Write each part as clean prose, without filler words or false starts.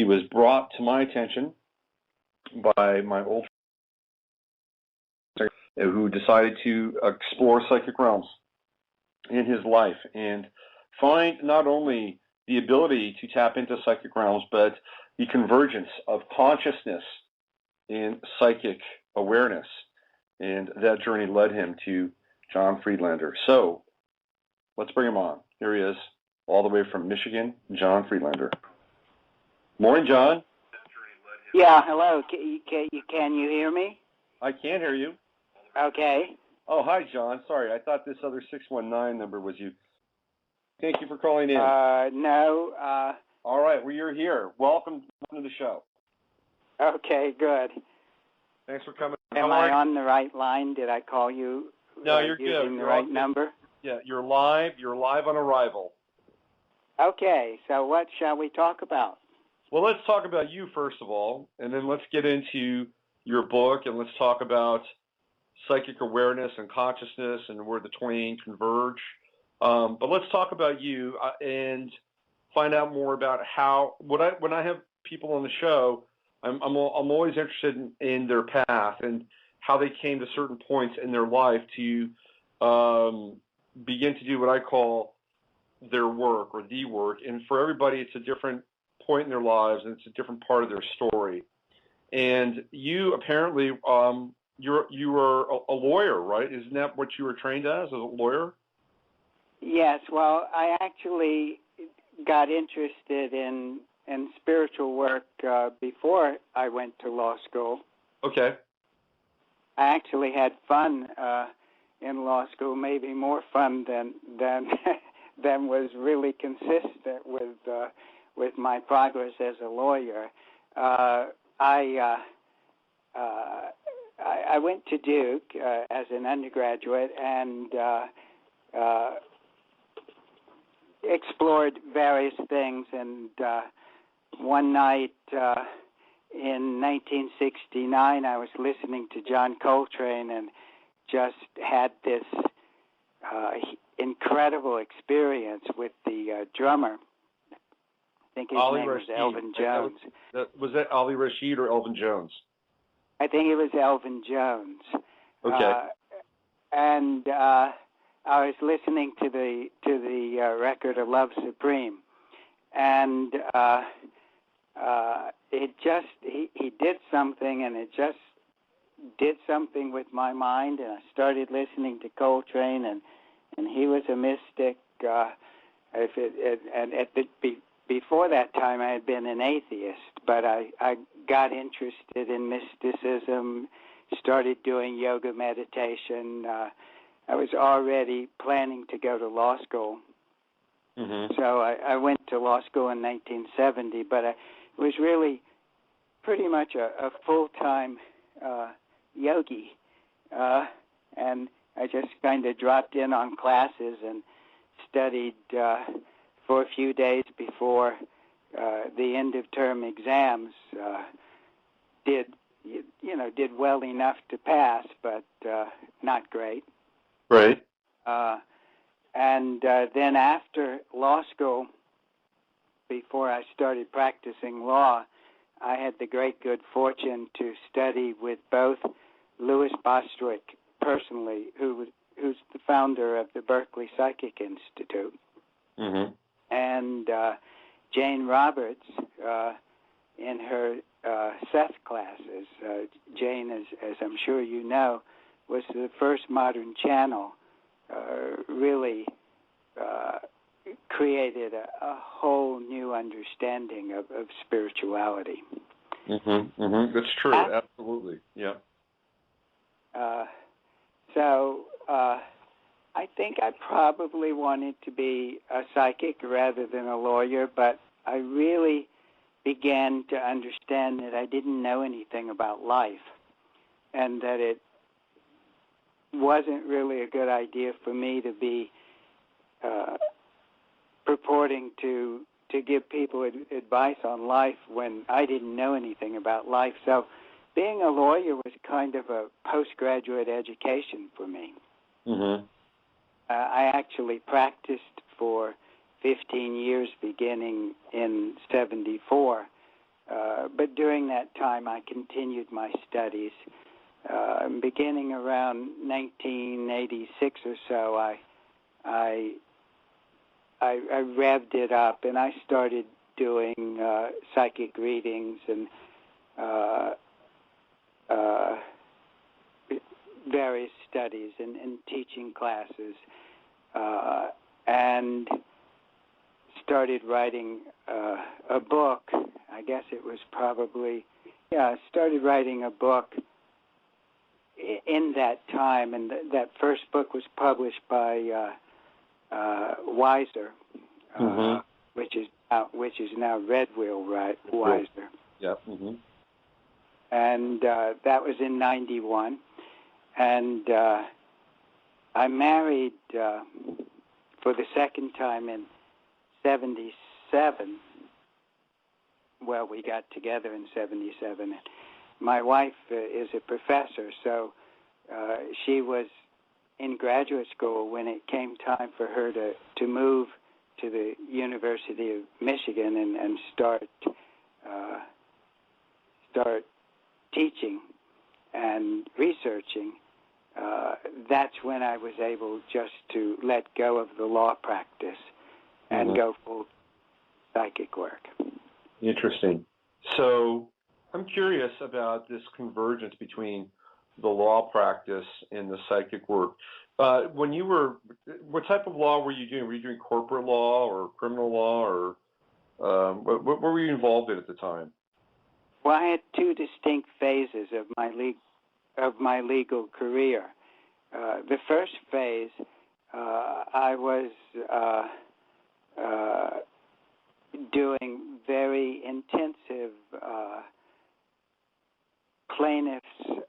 was brought to my attention by my old friend who decided to explore psychic realms in his life and find not only the ability to tap into psychic realms, but the convergence of consciousness and psychic awareness. And that journey led him to John Friedlander. So let's bring him on. Here he is, all the way from Michigan, John Friedlander. Morning, John. Yeah, hello. Can you hear me? I can hear you. Okay. Oh, hi, John. Sorry, I thought this other 619 number was you. Thank you for calling in. No. All right, well, you're here. Welcome to the show. Okay, good. Thanks for coming. Am I on the right line? Did I call you No, you're using good. the right number? Yeah, you're live. You're live on arrival. Okay, so what shall we talk about? Well, let's talk about you, first of all, and then let's get into your book, and let's talk about psychic awareness and consciousness and where the twain converge. But let's talk about you and find out more about how. When I have people on the show, I'm always interested in their path and how they came to certain points in their life to begin to do what I call their work or the work. And for everybody, it's a different point in their lives, and it's a different part of their story. And you apparently, you were a lawyer, right? Isn't that what you were trained as a lawyer? Yes. Well, I actually got interested in spiritual work before I went to law school. Okay. I actually had fun in law school, maybe more fun than than was really consistent with my progress as a lawyer. I went to Duke as an undergraduate and explored various things. And one night in 1969, I was listening to John Coltrane and just had this incredible experience with the drummer. I think his name was Elvin Jones. Was that Ali Rashid or Elvin Jones? I think it was Elvin Jones. Okay. And I was listening to the record of Love Supreme, and it just he did something, and it just did something with my mind, and I started listening to Coltrane, and he was a mystic. Before that time, I had been an atheist, but I got interested in mysticism, started doing yoga meditation. I was already planning to go to law school. Mm-hmm. So I went to law school in 1970, but I was really pretty much a full-time yogi. And I just kind of dropped in on classes and studied for a few days before the end-of-term exams. Did well enough to pass, but not great. Right. And then after law school, before I started practicing law, I had the great good fortune to study with both Lewis Bostwick personally, who's the founder of the Berkley Psychic Institute, mm-hmm. and Jane Roberts in her Seth classes. Jane, as I'm sure you know, was the first modern channel, really created a whole new understanding of spirituality. Mm-hmm, mm-hmm. That's true, absolutely, yeah. So I think I probably wanted to be a psychic rather than a lawyer, but I really began to understand that I didn't know anything about life and that it wasn't really a good idea for me to be purporting to give people advice on life when I didn't know anything about life. So being a lawyer was kind of a postgraduate education for me. Mm-hmm. I actually practiced for 15 years beginning in 74 but during that time, I continued my studies. Beginning around 1986 or so, I revved it up, and I started doing psychic readings and various studies and teaching classes, and started writing a book. I guess it was probably, I started writing a book in that time, and that first book was published by Weiser, which is now Red Wheel Weiser. Yep. Mm-hmm. And that was in '91, and I married for the second time in '77. Well, we got together in '77. My wife is a professor, so she was in graduate school when it came time for her to move to the University of Michigan and start teaching and researching. That's when I was able just to let go of the law practice and go full psychic work. Interesting. So I'm curious about this convergence between the law practice and the psychic work. When you were, what type of law were you doing? Were you doing corporate law or criminal law, or what were you involved in at the time? Well, I had two distinct phases of my legal career. The first phase, I was doing very intensive plaintiffs'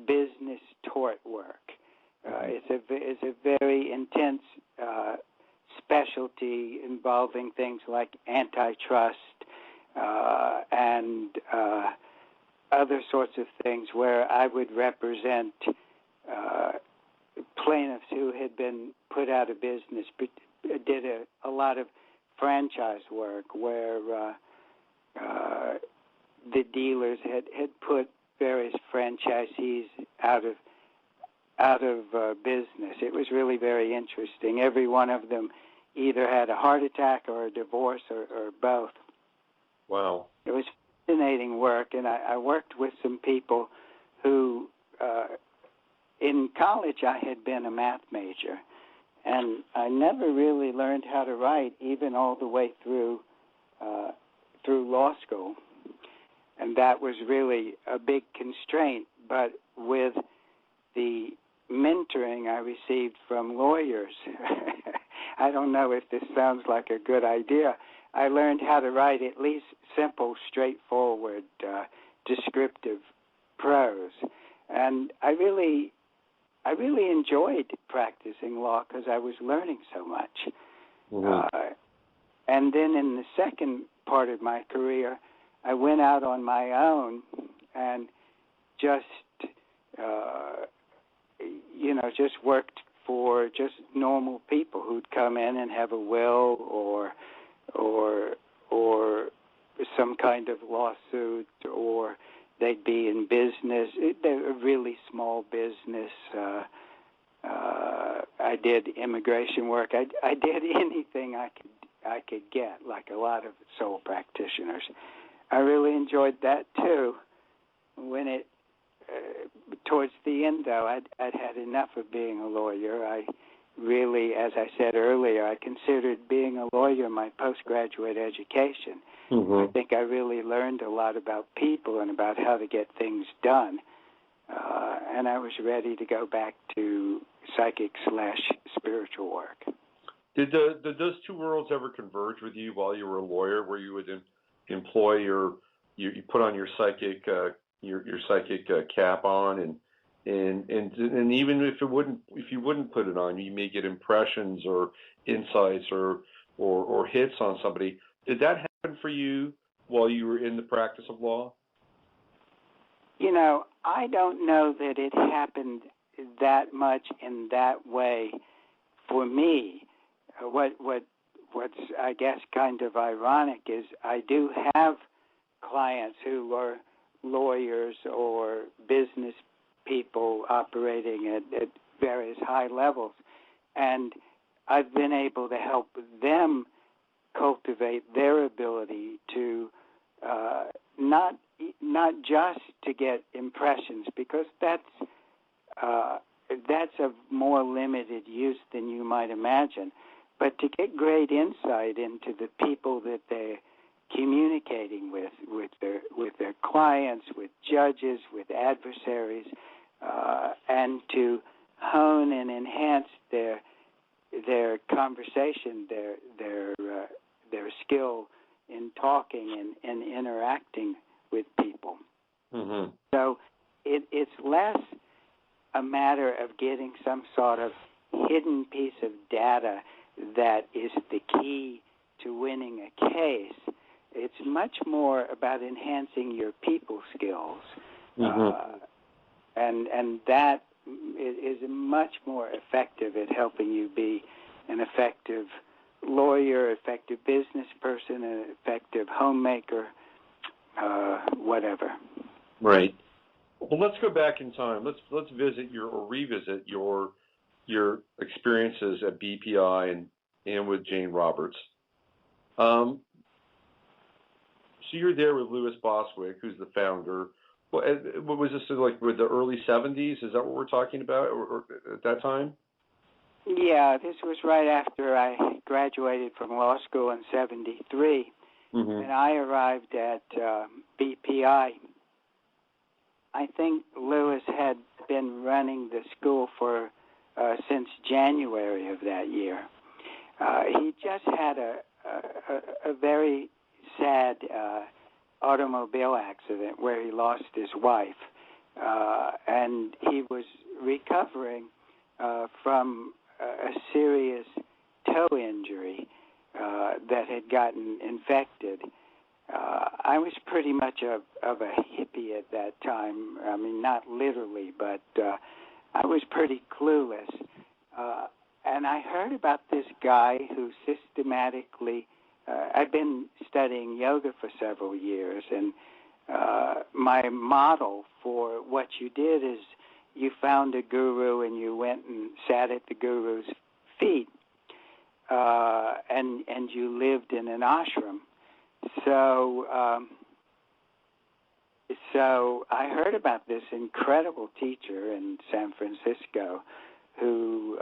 business tort work. It's a very intense specialty involving things like antitrust and other sorts of things, where I would represent plaintiffs who had been put out of business, but did a lot of franchise work where the dealers had put various franchisees out of business. It was really very interesting. Every one of them either had a heart attack or a divorce or both. Wow. It was fascinating work, and I worked with some people who, in college I had been a math major, and I never really learned how to write, even all the way through law school. And that was really a big constraint. But with the mentoring I received from lawyers, I don't know if this sounds like a good idea, I learned how to write at least simple, straightforward, descriptive prose. And I really enjoyed practicing law because I was learning so much. Mm-hmm. And then in the second part of my career, I went out on my own and just worked for just normal people who'd come in and have a will or some kind of lawsuit, or they'd be in business. They're a really small business. I did immigration work. I did anything I could get, like a lot of sole practitioners. I really enjoyed that too. When it towards the end, though, I'd had enough of being a lawyer. I really, as I said earlier, I considered being a lawyer my postgraduate education. Mm-hmm. I think I really learned a lot about people and about how to get things done. And I was ready to go back to psychic/spiritual work. Did those two worlds ever converge with you while you were a lawyer, where you would employ you put on your psychic cap on, and even if you wouldn't put it on, you may get impressions or insights or hits on somebody. Did that happen for you while you were in the practice of law? I don't know that it happened that much in that way for me. What's I guess kind of ironic is I do have clients who are lawyers or business people operating at various high levels. And I've been able to help them cultivate their ability to not just to get impressions, because that's of more limited use than you might imagine, but to get great insight into the people that they're communicating with their clients, with judges, with adversaries, and to hone and enhance their conversation, their skill in talking and interacting with people. Mm-hmm. So it's less a matter of getting some sort of hidden piece of data that is the key to winning a case. It's much more about enhancing your people skills. Mm-hmm. And that is much more effective at helping you be an effective lawyer, effective business person, an effective homemaker, whatever. Right. Well, let's go back in time. Let's revisit your experiences at BPI and with Jane Roberts. So you're there with Lewis Bostwick, who's the founder. What was this, like with the early 70s? Is that what we're talking about, or at that time? Yeah, this was right after I graduated from law school in 73, mm-hmm. and I arrived at BPI. I think Lewis had been running the school for since January of that year. He just had a very sad automobile accident where he lost his wife, and he was recovering from a serious toe injury that had gotten infected. I was pretty much of a hippie at that time. I mean, not literally, but I was pretty clueless. And I heard about this guy who systematically, I'd been studying yoga for several years, and my model for what you did is you found a guru and you went and sat at the guru's feet, and you lived in an ashram. So I heard about this incredible teacher in San Francisco who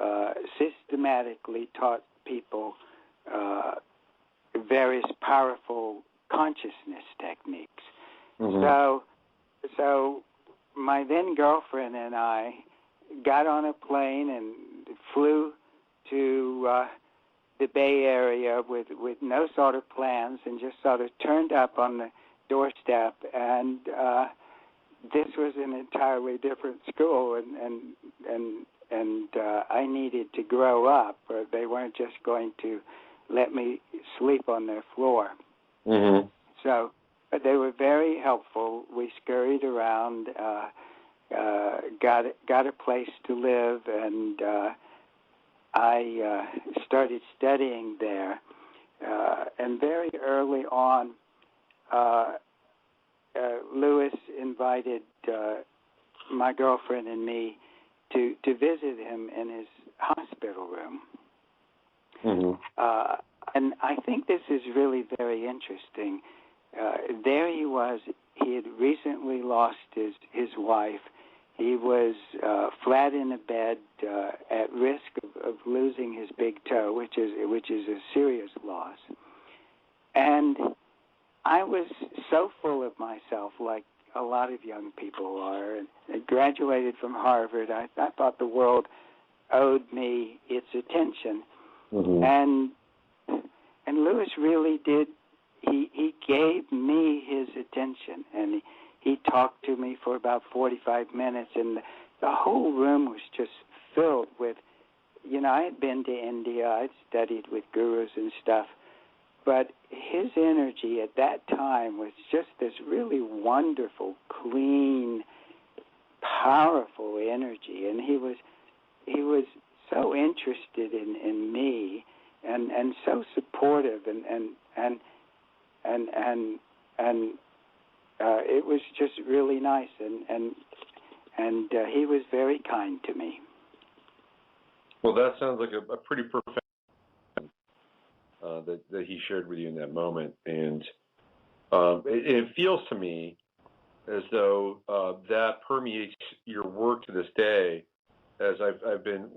systematically taught people various powerful consciousness techniques. Mm-hmm. So my then girlfriend and I got on a plane and flew to the Bay Area with no sort of plans, and just sort of turned up on the doorstep, and this was an entirely different school, and I needed to grow up, or they weren't just going to let me sleep on their floor. Mm-hmm. So, but they were very helpful. We scurried around, got a place to live, and I started studying there. And very early on, Lewis invited my girlfriend and me to visit him in his hospital room. Mm-hmm. And I think this is really very interesting. There he was. He had recently lost his wife. He was flat in a bed, at risk of losing his big toe, which is a serious loss. And I was so full of myself, like a lot of young people are. And I graduated from Harvard. I thought the world owed me its attention. Mm-hmm. And Lewis really did. He gave me his attention, and he talked to me for about 45 minutes, and the whole room was just filled with, I had been to India, I'd studied with gurus and stuff, but his energy at that time was just this really wonderful, clean, powerful energy, and he was so interested in me, and so supportive, and it was just really nice, and he was very kind to me. Well, that sounds like a pretty profound that he shared with you in that moment, and it feels to me as though that permeates your work to this day, as I've been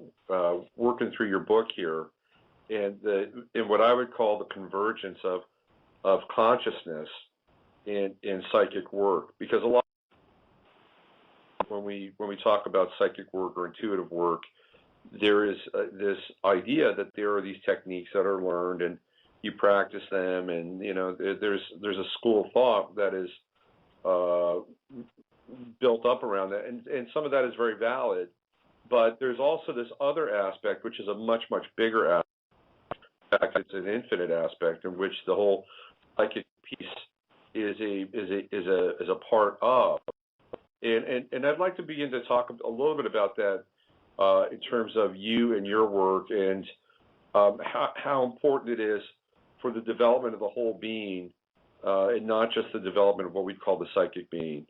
working through your book here, and what I would call the convergence of consciousness in psychic work, because a lot when we talk about psychic work or intuitive work, there is this idea that there are these techniques that are learned and you practice them, and there's a school of thought that is built up around that, and some of that is very valid, but there's also this other aspect which is a much bigger aspect. In fact, it's an infinite aspect in which the whole psychic piece is a part of, and I'd like to begin to talk a little bit about that in terms of you and your work, and how important it is for the development of the whole being, and not just the development of what we call the psychic being.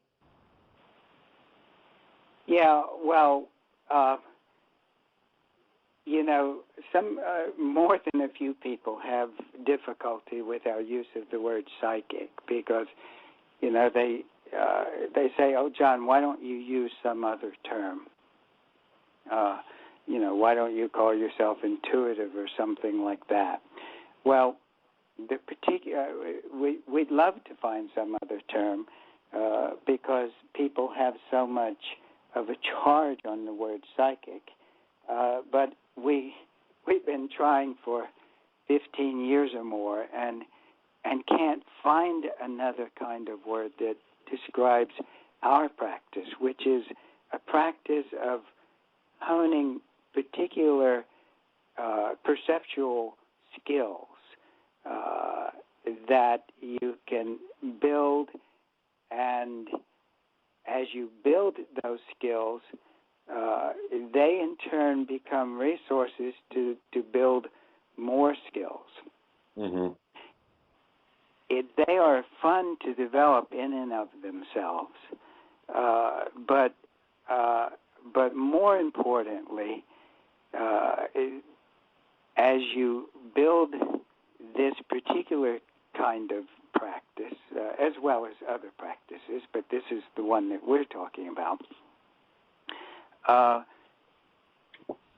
Yeah, well, some more than a few people have difficulty with our use of the word psychic, because they say, "Oh, John, why don't you use some other term? Why don't you call yourself intuitive or something like that?" Well, we'd love to find some other term, because people have so much of a charge on the word psychic, but we've been trying for 15 years or more and can't find another kind of word that describes our practice, which is a practice of honing particular perceptual skills that you can build, and as you build those skills, they in turn become resources to build more skills. Mm-hmm. They are fun to develop in and of themselves, but more importantly, as you build this particular kind of practice, as well as other practices, but this is the one that we're talking about,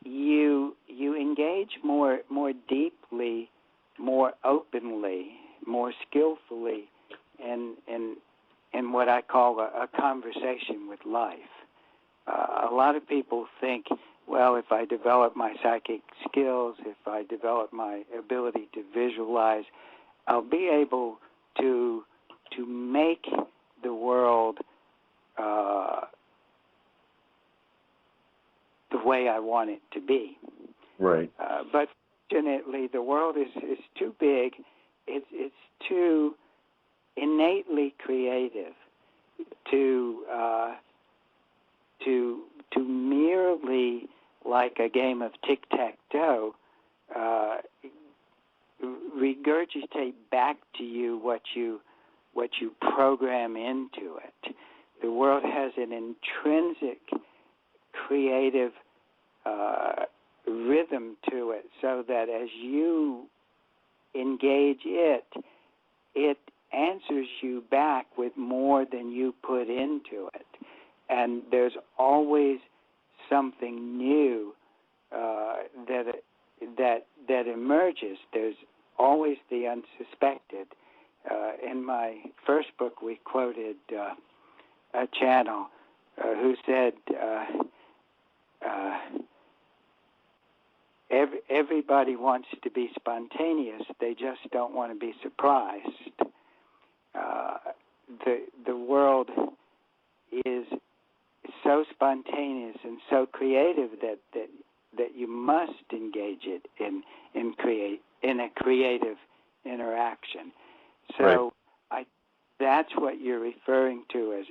you engage more deeply, more openly, more skillfully in what I call a conversation with life. A lot of people think, well, if I develop my psychic skills, if I develop my ability to visualize, I'll be able to make the world the way I want it to be. Right. But fortunately, the world is too big. It's too innately creative to merely, like a game of tic-tac-toe, regurgitate back to you what you program into it. The world has an intrinsic creative rhythm to it, so that as you engage it answers you back with more than you put into it. And there's always something new that emerges. There's always the unsuspected. In my first book, we quoted a channel who said, everybody wants to be spontaneous, they just don't want to be surprised. The world is so spontaneous and so creative that you must engage it in a creative interaction. So right. That's what you're referring to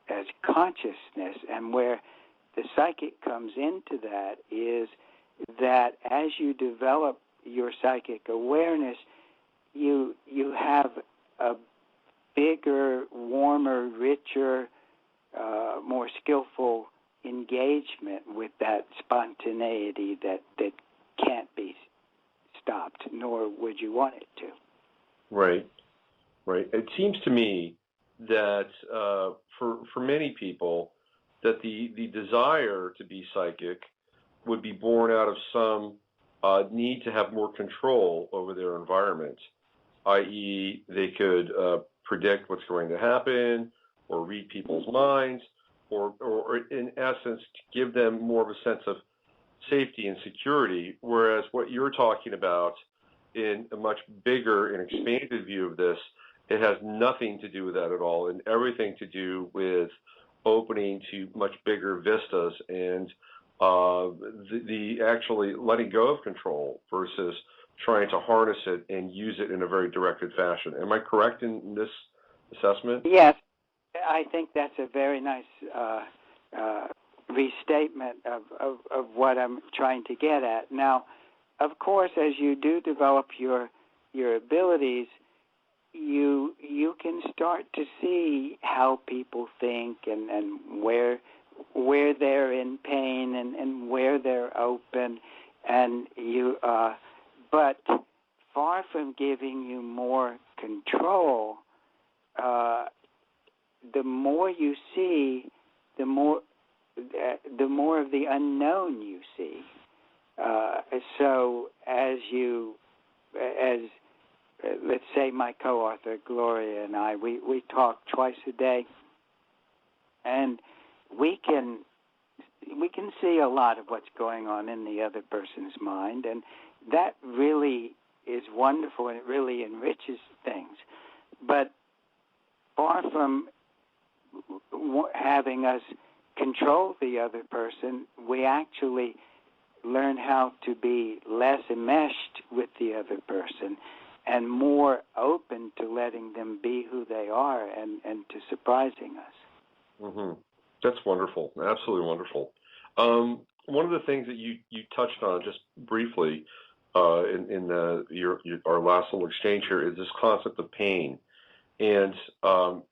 as consciousness, and where the psychic comes into that is that as you develop your psychic awareness, you have a bigger warmer, richer, more skillful engagement with that spontaneity that can't be stopped, nor would you want it to. Right. It seems to me that for many people, that the desire to be psychic would be born out of some need to have more control over their environment, i.e., they could predict what's going to happen, or read people's minds, or in essence, to give them more of a sense of safety and security, whereas what you're talking about in a much bigger and expanded view of this, it has nothing to do with that at all, and everything to do with opening to much bigger vistas and the actually letting go of control versus trying to harness it and use it in a very directed fashion. Am I correct in this assessment? Yes, I think that's a very nice restatement of what I'm trying to get at. Now, of course, as you do develop your abilities, you can start to see how people think and where they're in pain and where they're open, and but far from giving you more control, the more you see, the more of the unknown you see. So as let's say my co-author Gloria and I, we talk twice a day, and we can see a lot of what's going on in the other person's mind, and that really is wonderful, and it really enriches things. But far from having us control the other person, we actually learn how to be less enmeshed with the other person and more open to letting them be who they are and to surprising us. Mm-hmm. That's wonderful. Absolutely wonderful. One of the things that you touched on just briefly in our last little exchange here is this concept of pain, and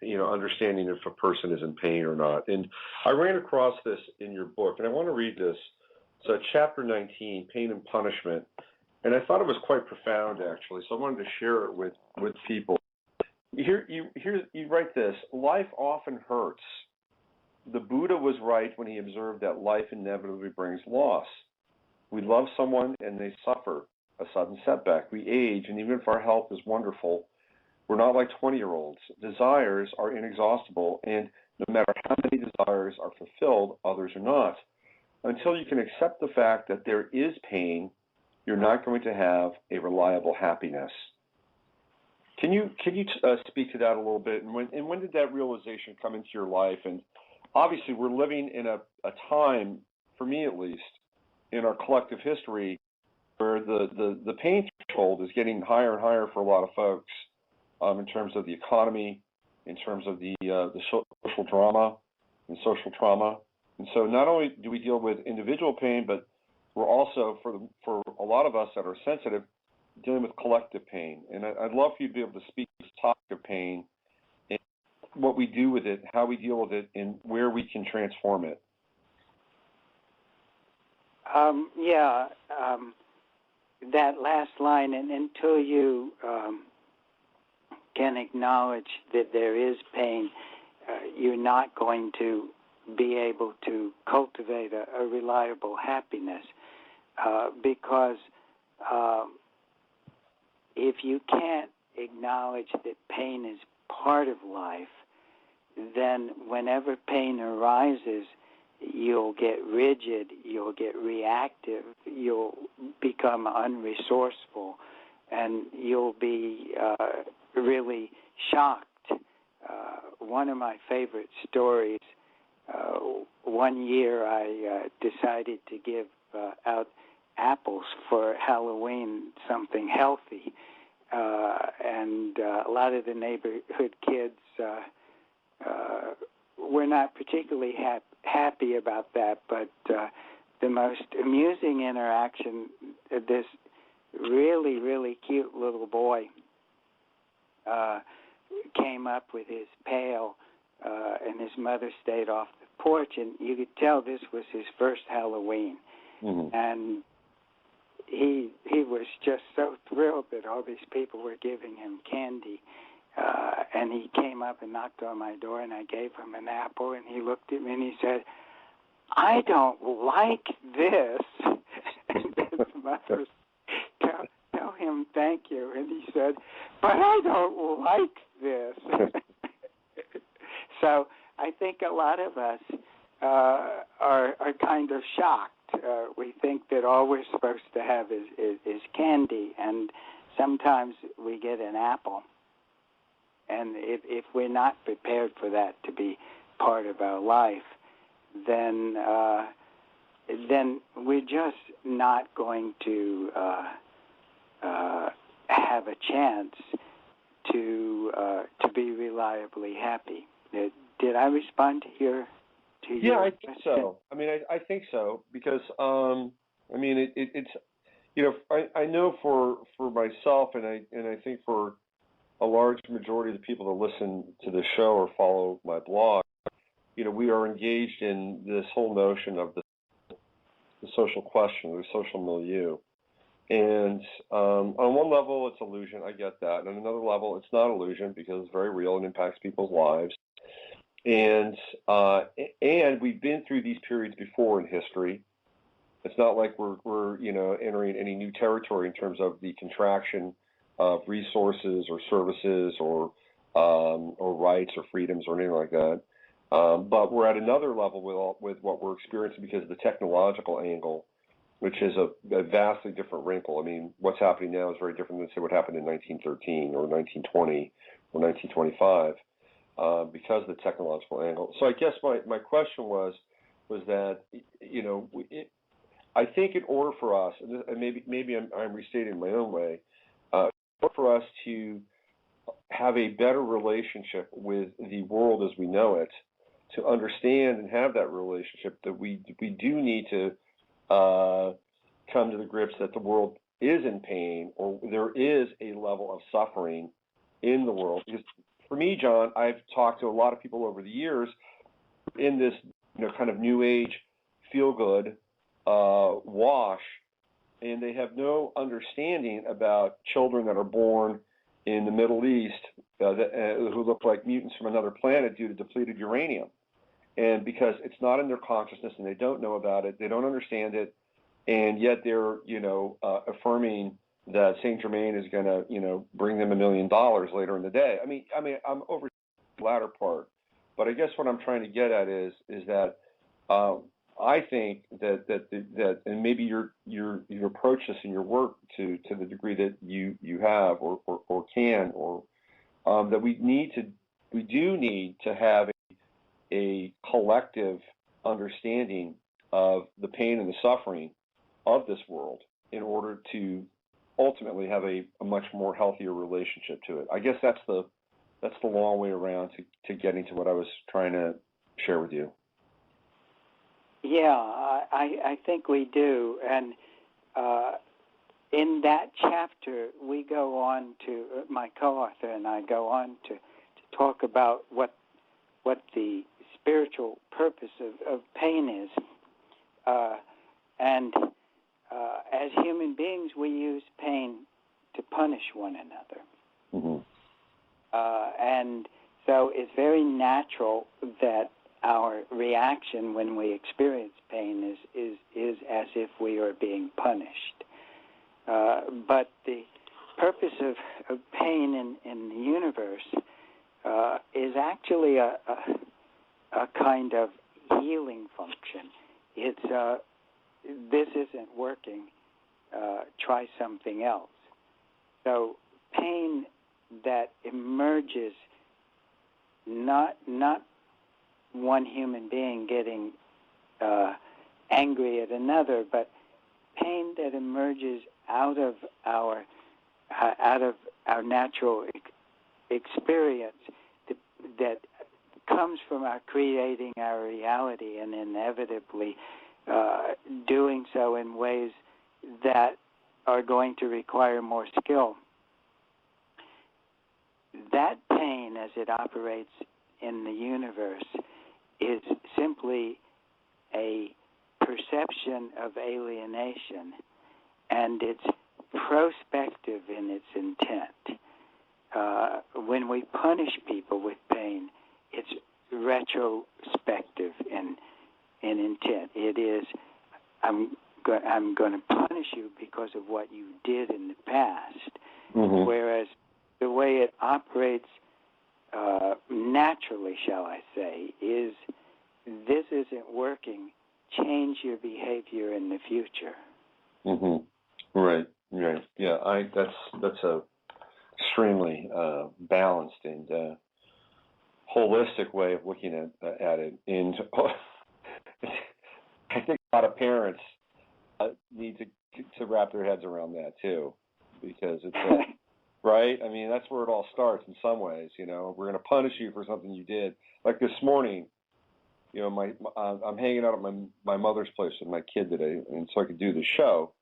understanding if a person is in pain or not. And I ran across this in your book, and I want to read this. It's chapter 19, Pain and Punishment, and I thought it was quite profound, actually. So I wanted to share it with people. Here you write this: life often hurts. The Buddha was right when he observed that life inevitably brings loss. We love someone and they suffer a sudden setback. We age, and even if our health is wonderful, we're not like 20-year-olds. Desires are inexhaustible, and no matter how many desires are fulfilled, others are not. Until you can accept the fact that there is pain, you're not going to have a reliable happiness. Can you speak to that a little bit? And when did that realization come into your life? And obviously, we're living in a time, for me at least, in our collective history, where the pain threshold is getting higher and higher for a lot of folks, in terms of the economy, in terms of the social drama and social trauma. And so not only do we deal with individual pain, but we're also, for a lot of us that are sensitive, dealing with collective pain. And I'd love for you to be able to speak to this topic of pain, and what we do with it, how we deal with it, and where we can transform it. That last line, and until you can acknowledge that there is pain, you're not going to be able to cultivate a reliable happiness, because if you can't acknowledge that pain is part of life, then whenever pain arises, you'll get rigid, you'll get reactive, you'll become unresourceful, and you'll be really shocked. One of my favorite stories, one year I decided to give out apples for Halloween, something healthy, and a lot of the neighborhood kids were not particularly happy about that, but the most amusing interaction, this really, really cute little boy came up with his pail, and his mother stayed off the porch, and you could tell this was his first Halloween. Mm-hmm. And he was just so thrilled that all these people were giving him candy. And he came up and knocked on my door, and I gave him an apple, and he looked at me and he said, "I don't like this." And his mother tell him thank you, and he said, "But I don't like this." So I think a lot of us are kind of shocked. We think that all we're supposed to have is candy, and sometimes we get an apple. And if we're not prepared for that to be part of our life, then we're just not going to have a chance to be reliably happy. Did I respond to your Yeah, I think question? so. I mean, I think so because I mean it's I know for myself and I think for a large majority of the people that listen to the show or follow my blog, we are engaged in this whole notion of the social question, the social milieu. And on one level, it's illusion. I get that. And on another level, it's not illusion because it's very real and impacts people's lives. And we've been through these periods before in history. It's not like we're entering any new territory in terms of the contraction of resources or services or rights or freedoms or anything like that. But we're at another level with what we're experiencing because of the technological angle, which is a vastly different wrinkle. I mean, what's happening now is very different than, say, what happened in 1913 or 1920 or 1925 because of the technological angle. So I guess my question was that, I think in order for us, and maybe I'm restating in my own way, for us to have a better relationship with the world as we know it, to understand and have that relationship, that we do need to come to the grips that the world is in pain or there is a level of suffering in the world. Because for me, John, I've talked to a lot of people over the years in this kind of new age feel-good wash, and they have no understanding about children that are born in the Middle East who look like mutants from another planet due to depleted uranium. And because it's not in their consciousness and they don't know about it, they don't understand it, and yet they're, affirming that Saint Germain is going to, bring them $1 million later in the day. I mean, I'm over the latter part, but I guess what I'm trying to get at is that I think that and maybe you approach this in your work to the degree that you have or can or that we do need to have a collective understanding of the pain and the suffering of this world in order to ultimately have a much more healthier relationship to it. I guess that's the long way around to getting to what I was trying to share with you. Yeah, I think we do. And in that chapter, we go on to, my co-author and I go on to talk about what the spiritual purpose of pain is. And as human beings, we use pain to punish one another. Mm-hmm. And so it's very natural that our reaction when we experience pain is as if we are being punished. But the purpose of pain in the universe is actually a kind of healing function. It's this isn't working, try something else. So pain that emerges, not one human being getting angry at another, but pain that emerges out of our natural experience that comes from our creating our reality and inevitably doing so in ways that are going to require more skill. That pain as it operates in the universe is simply a perception of alienation, and it's prospective in its intent. When we punish people with pain, it's retrospective in intent. It is, I'm going to punish you because of what you did in the past, whereas the way it operates naturally, shall I say, is this isn't working, change your behavior in the future. Right. Yeah, that's a extremely balanced and holistic way of looking at it. And I think a lot of parents need to wrap their heads around that too, because it's right. I mean, that's where it all starts in some ways. You know, we're going to punish you for something you did. Like this morning, you know, I'm hanging out at my mother's place with my kid today, and so I could do the show,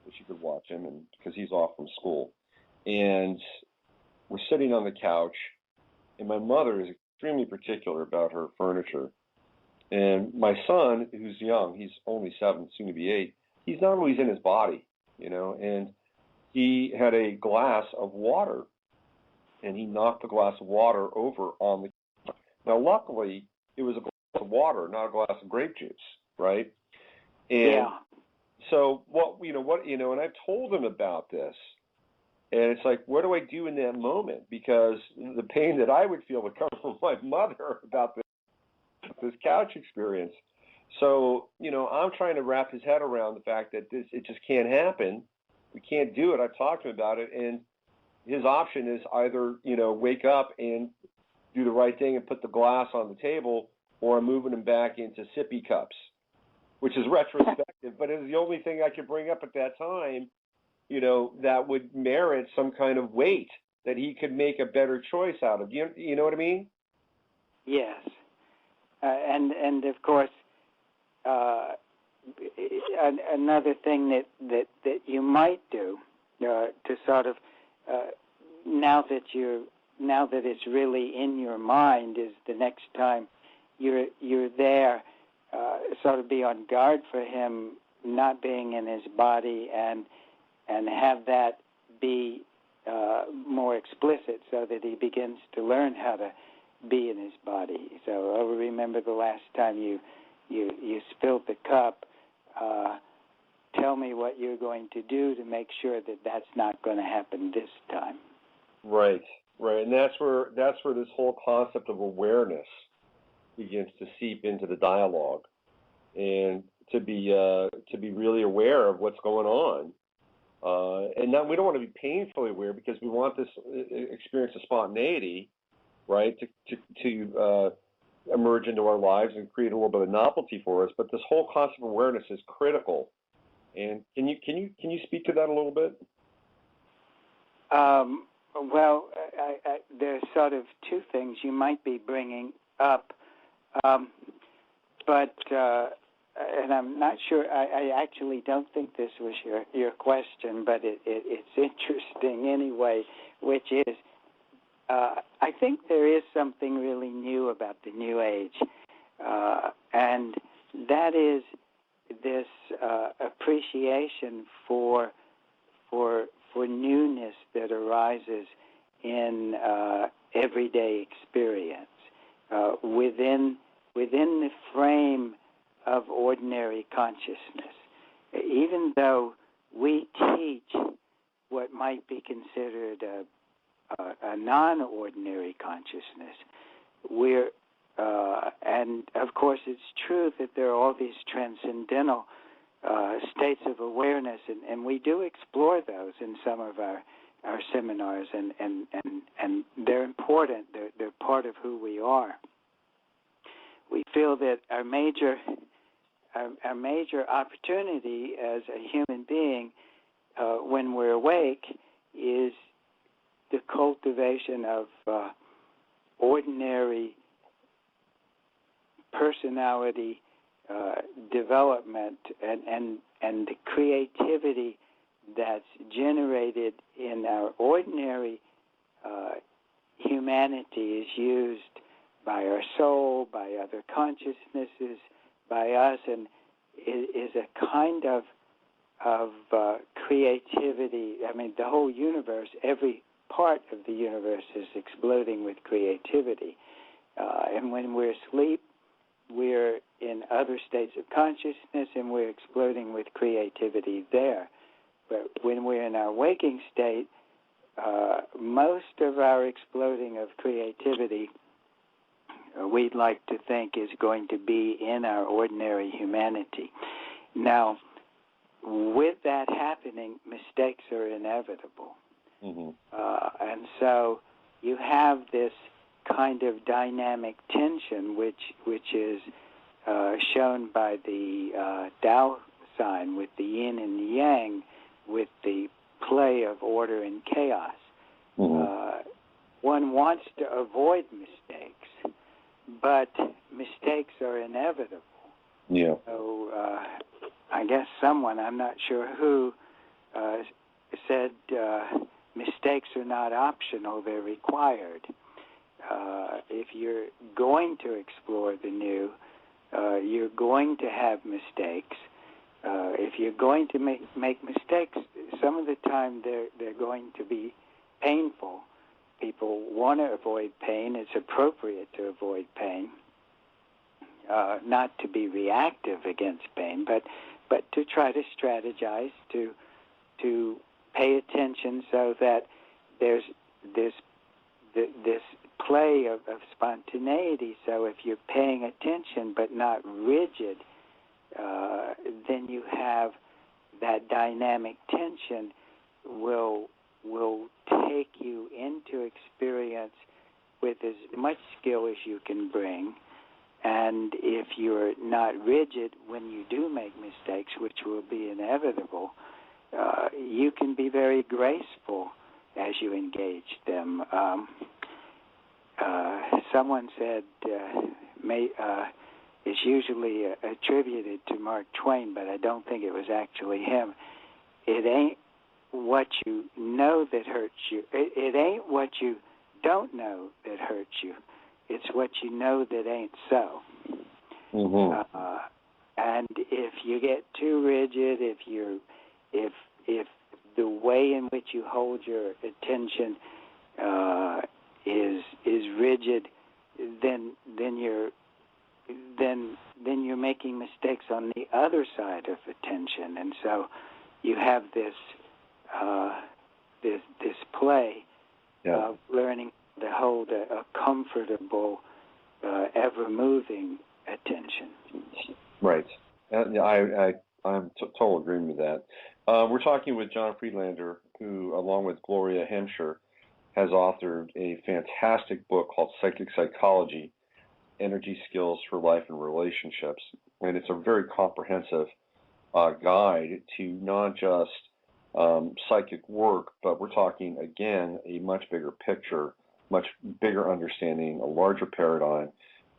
so she could watch him, and because he's off from school, and we're sitting on the couch, and my mother is extremely particular about her furniture, and my son, who's young, he's only 7, soon to be 8, he's not always in his body, you know, and he had a glass of water, and he knocked the glass of water over on the couch. Now, luckily, it was a glass of water, not a glass of grape juice, right? And so and I've told him about this, and it's like, what do I do in that moment? Because the pain that I would feel would come from my mother about this couch experience. So, you know, I'm trying to wrap his head around the fact that it just can't happen. We can't do it. I've talked to him about it, and his option is either, you know, wake up and do the right thing and put the glass on the table, or I'm moving him back into sippy cups, which is retrospective, but it was the only thing I could bring up at that time, you know, that would merit some kind of weight that he could make a better choice out of. You know what I mean? Yes. And of course, another thing that you might do to sort of now that it's really in your mind is the next time you're there, sort of be on guard for him not being in his body and have that be more explicit so that he begins to learn how to be in his body. So I remember the last time you spilled the cup. Tell me what you're going to do to make sure that that's not going to happen this time. Right, and that's where this whole concept of awareness begins to seep into the dialogue, and to be really aware of what's going on. And now we don't want to be painfully aware because we want this experience of spontaneity, right, to emerge into our lives and create a little bit of novelty for us. But this whole concept of awareness is critical. And can you speak to that a little bit? Well, there's sort of two things you might be bringing up, but and I'm not sure. I actually don't think this was your question, but it's interesting anyway, which is I think there is something really new about the New Age, and that is this appreciation for newness that arises in everyday experience within the frame of ordinary consciousness. Even though we teach what might be considered a non-ordinary consciousness, and of course it's true that there are all these transcendental states of awareness, and we do explore those in some of our seminars, and they're important. They're part of who we are. We feel that our major opportunity as a human being when we're awake is the cultivation of ordinary personality development and the creativity that's generated in our ordinary humanity is used by our soul, by other consciousnesses, by us, and is a kind of creativity. I mean, the whole universe, every part of the universe is exploding with creativity. And when we're asleep, we're in other states of consciousness, and we're exploding with creativity there. But when we're in our waking state, most of our exploding of creativity, we'd like to think, is going to be in our ordinary humanity. Now, with that happening, mistakes are inevitable. Mm-hmm. And so you have this kind of dynamic tension, which is shown by the Tao sign with the yin and the yang, with the play of order and chaos. Mm-hmm. One wants to avoid mistakes, but mistakes are inevitable. Yeah. So I guess someone, I'm not sure who, said mistakes are not optional, they're required. If you're going to explore the new, you're going to have mistakes. If you're going to make mistakes, some of the time they're going to be painful. People want to avoid pain. It's appropriate to avoid pain, not to be reactive against pain, but to try to strategize, to pay attention so that there's this play of spontaneity. So if you're paying attention but not rigid, then you have that dynamic tension will take you into experience with as much skill as you can bring. And if you're not rigid when you do make mistakes, which will be inevitable, you can be very graceful as you engage them. Someone said, it's usually attributed to Mark Twain, but I don't think it was actually him. It ain't what you know that hurts you. It ain't what you don't know that hurts you. It's what you know that ain't so. Mm-hmm. And if you get too rigid, if the way in which you hold your attention is rigid, then you're making mistakes on the other side of attention, and so you have this play of learning to hold a comfortable, ever-moving attention. Right. I'm total agreement with that. We're talking with John Friedlander, who, along with Gloria Hemscher, has authored a fantastic book called Psychic Psychology, Energy Skills for Life and Relationships. And it's a very comprehensive guide to not just psychic work, but we're talking, again, a much bigger picture, much bigger understanding, a larger paradigm,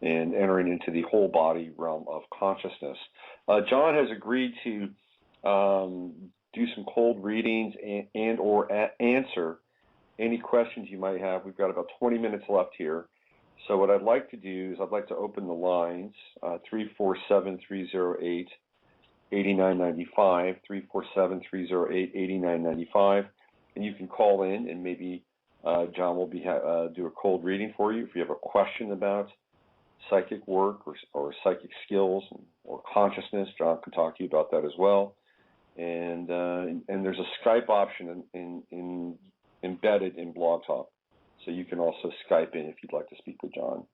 and entering into the whole body realm of consciousness. John has agreed to do some cold readings and or answer any questions you might have. We've got about 20 minutes left here. So what I'd like to do is I'd like to open the lines, 347-308-8995, 347-308-8995, and you can call in, and maybe John will do a cold reading for you. If you have a question about psychic work or psychic skills or consciousness, John can talk to you about that as well. And there's a Skype option embedded in Blog Talk, so you can also Skype in if you'd like to speak with John.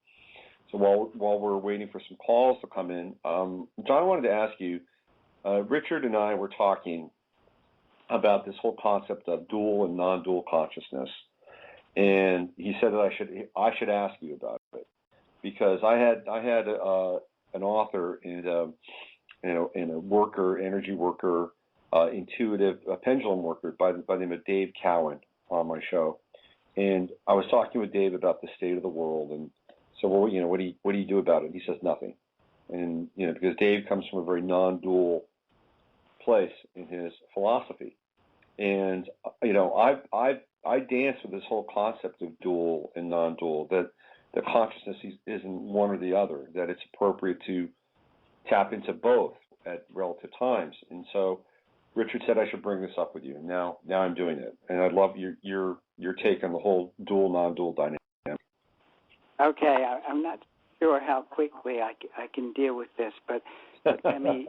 So while we're waiting for some calls to come in, John, I wanted to ask you, Richard and I were talking about this whole concept of dual and non-dual consciousness, and he said that I should ask you about it, because I had an author and a energy worker, intuitive pendulum worker by the name of Dave Cowan on my show, and I was talking with Dave about the state of the world, and so what do you do about it? He says nothing, and because Dave comes from a very non-dual place in his philosophy, and I've I dance with this whole concept of dual and non-dual, that the consciousness isn't one or the other, that it's appropriate to tap into both at relative times. And so Richard said I should bring this up with you. Now I'm doing it. And I'd love your take on the whole dual, non-dual dynamic. Okay, I'm not sure how quickly I can deal with this, but let me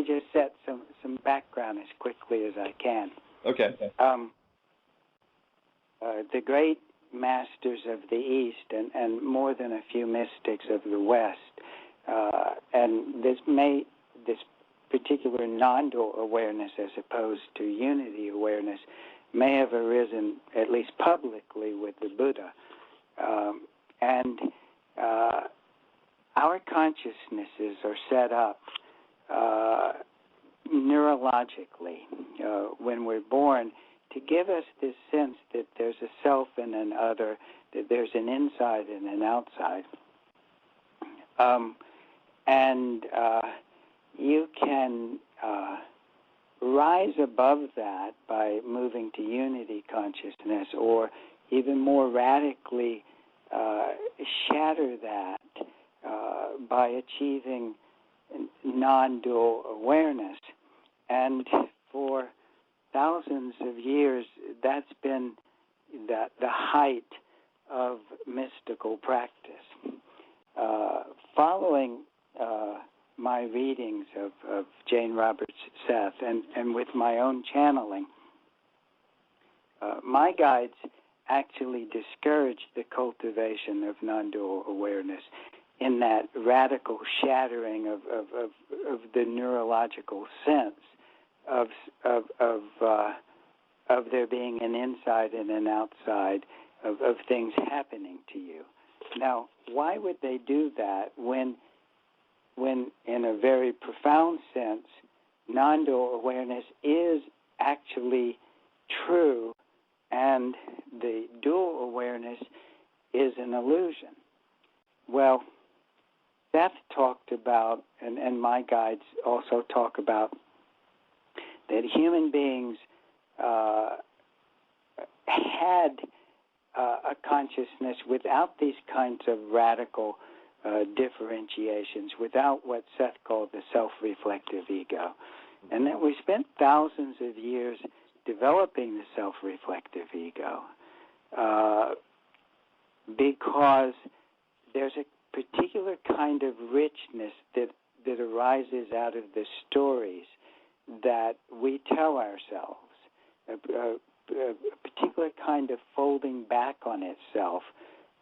just set some background as quickly as I can. Okay. The great masters of the East and more than a few mystics of the West, and this particular non-dual awareness as opposed to unity awareness may have arisen, at least publicly, with the Buddha. And our consciousnesses are set up neurologically when we're born to give us this sense that there's a self and an other, that there's an inside and an outside. And you can rise above that by moving to unity consciousness, or even more radically shatter that by achieving non-dual awareness. And for thousands of years, that's been the height of mystical practice. Following my readings of Jane Roberts Seth and with my own channeling, my guides actually discouraged the cultivation of non-dual awareness in that radical shattering of the neurological sense of there being an inside and an outside of things happening to you. Now, why would they do that when in a very profound sense, non-dual awareness is actually true and the dual awareness is an illusion? Well, Seth talked about, and my guides also talk about, that human beings had a consciousness without these kinds of radical differentiations, without what Seth called the self-reflective ego. And that we spent thousands of years developing the self-reflective ego because there's a particular kind of richness that arises out of the stories that we tell ourselves, a particular kind of folding back on itself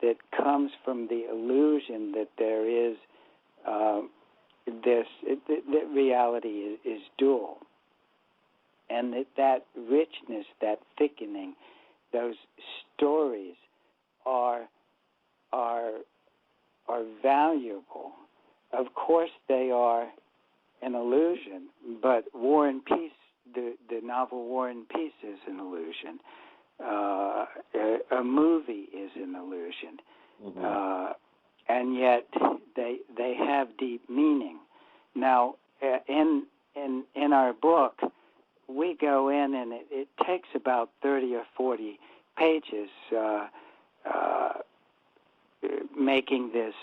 that comes from the illusion that there is that reality is dual, and that richness, that thickening, those stories are valuable. Of course, they are an illusion, but War and Peace, the novel War and Peace, is an illusion. A movie is an illusion, and yet they have deep meaning. Now, in our book, we go in, and it takes about 30 or 40 pages making this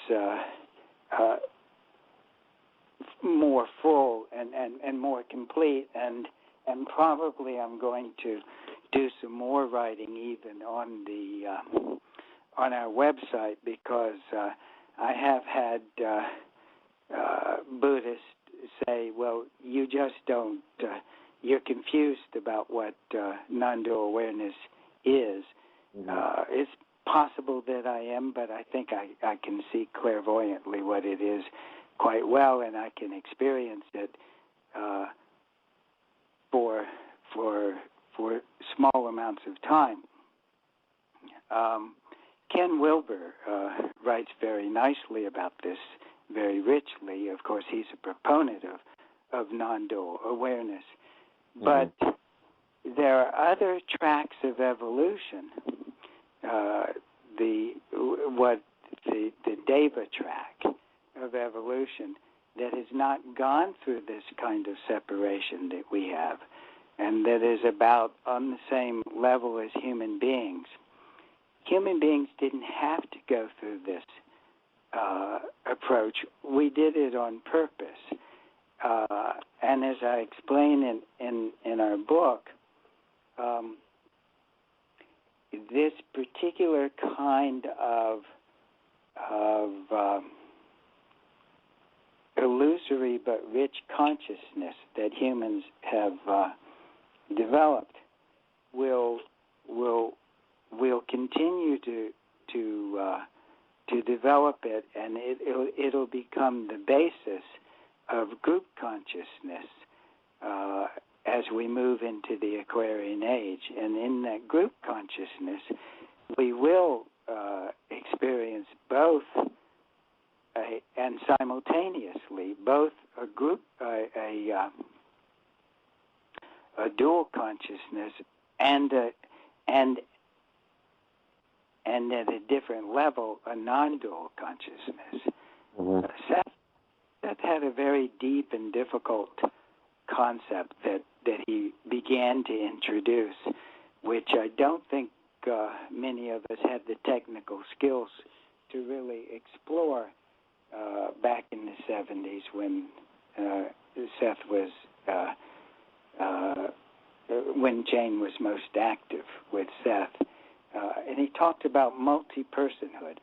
more full and more complete, and probably I'm going to do some more writing even on our website, because I have had Buddhists say, well, you just don't, you're confused about what non-dual awareness is. It's possible that I am, but I think I can see clairvoyantly what it is quite well, and I can experience it for small amounts of time. Ken Wilber writes very nicely about this, very richly. Of course, he's a proponent of non-dual awareness. But there are other tracks of evolution, the Deva track of evolution, that has not gone through this kind of separation that we have. and that is about on the same level as human beings. Human beings didn't have to go through this approach. We did it on purpose. And as I explain in our book, this particular kind of illusory but rich consciousness that humans have developed will continue to develop it, and it'll become the basis of group consciousness as we move into the Aquarian age. And in that group consciousness, we will experience both and simultaneously both a group, a dual consciousness, and at a different level, a non-dual consciousness. Mm-hmm. Seth had a very deep and difficult concept that he began to introduce, which I don't think many of us had the technical skills to really explore back in the 70s when Seth was, when Jane was most active with Seth. And he talked about multi-personhood.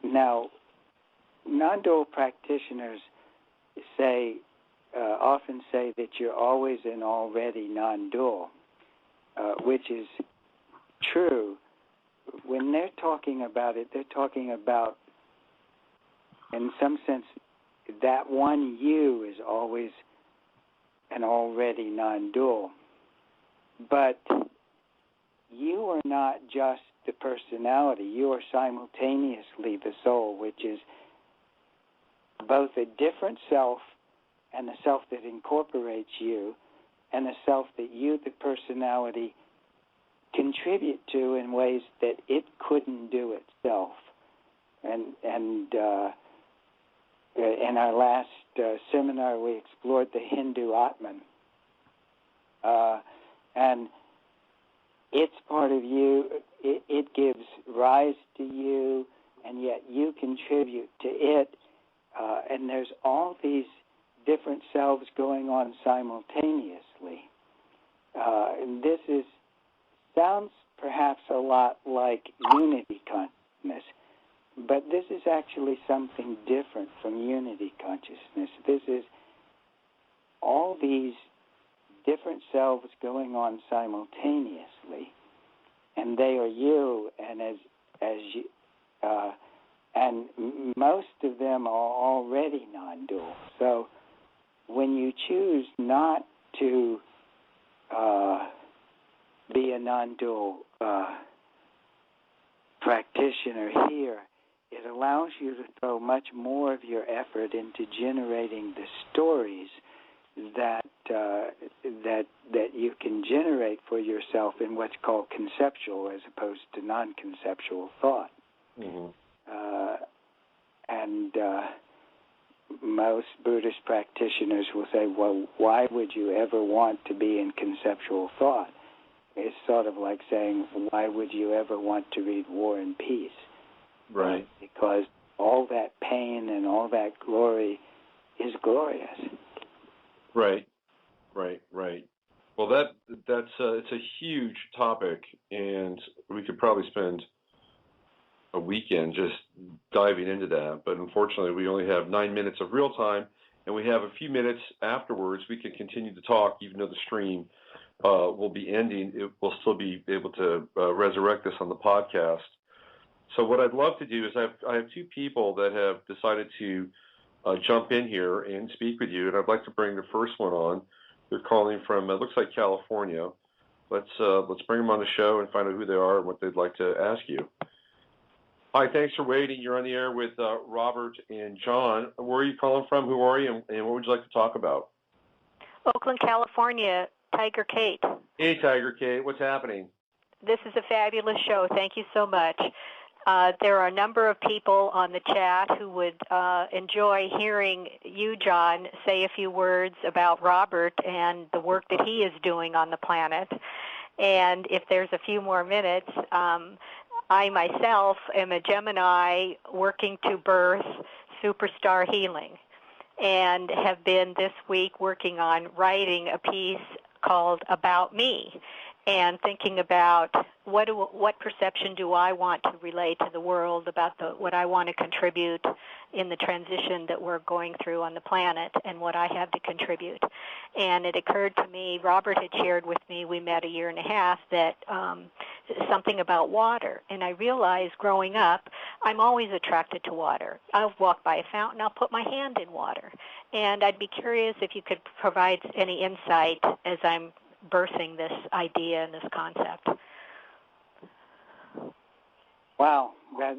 Now, non-dual practitioners often say that you're always and already non-dual, which is true. When they're talking about it, they're talking about, in some sense, that one you is always and already non-dual. But you are not just the personality. You are simultaneously the soul, which is both a different self and a self that incorporates you, and a self that you, the personality, contribute to in ways that it couldn't do itself. And in our last seminar, we explored the Hindu Atman. And it's part of you, it gives rise to you, and yet you contribute to it. And there's all these different selves going on simultaneously. And this sounds perhaps a lot like unity consciousness, but this is actually something different from unity consciousness. This is all these different selves going on simultaneously, and they are you, and and most of them are already non-dual. So when you choose not to be a non-dual practitioner here, it allows you to throw much more of your effort into generating the stories that you can generate for yourself in what's called conceptual as opposed to non-conceptual thought. Mm-hmm. And most Buddhist practitioners will say, well, why would you ever want to be in conceptual thought? It's sort of like saying, why would you ever want to read War and Peace? Right. Because all that pain and all that glory is glorious. Right. Well, that's it's a huge topic, and we could probably spend a weekend just diving into that. But unfortunately, we only have 9 minutes of real time, and we have a few minutes afterwards. We can continue to talk, even though the stream will be ending. We'll still be able to resurrect this on the podcast. So what I'd love to do is I have two people that have decided to jump in here and speak with you, and I'd like to bring the first one on. They're calling from, it looks like California. Let's bring them on the show and find out who they are and what they'd like to ask you. Hi, thanks for waiting. You're on the air with Robert and John. Where are you calling from? Who are you, and what would you like to talk about? Oakland, California. Tiger Kate. Hey, Tiger Kate. What's happening? This is a fabulous show. Thank you so much. There are a number of people on the chat who would enjoy hearing you, John, say a few words about Robert and the work that he is doing on the planet. And if there's a few more minutes, I myself am a Gemini working to birth superstar healing, and have been this week working on writing a piece called About Me, and thinking about what perception do I want to relay to the world about what I want to contribute in the transition that we're going through on the planet, and what I have to contribute. And it occurred to me, Robert had shared with me, we met a year and a half, that something about water. And I realized growing up, I'm always attracted to water. I'll walk by a fountain, I'll put my hand in water. And I'd be curious if you could provide any insight as I'm birthing this idea and this concept. Wow,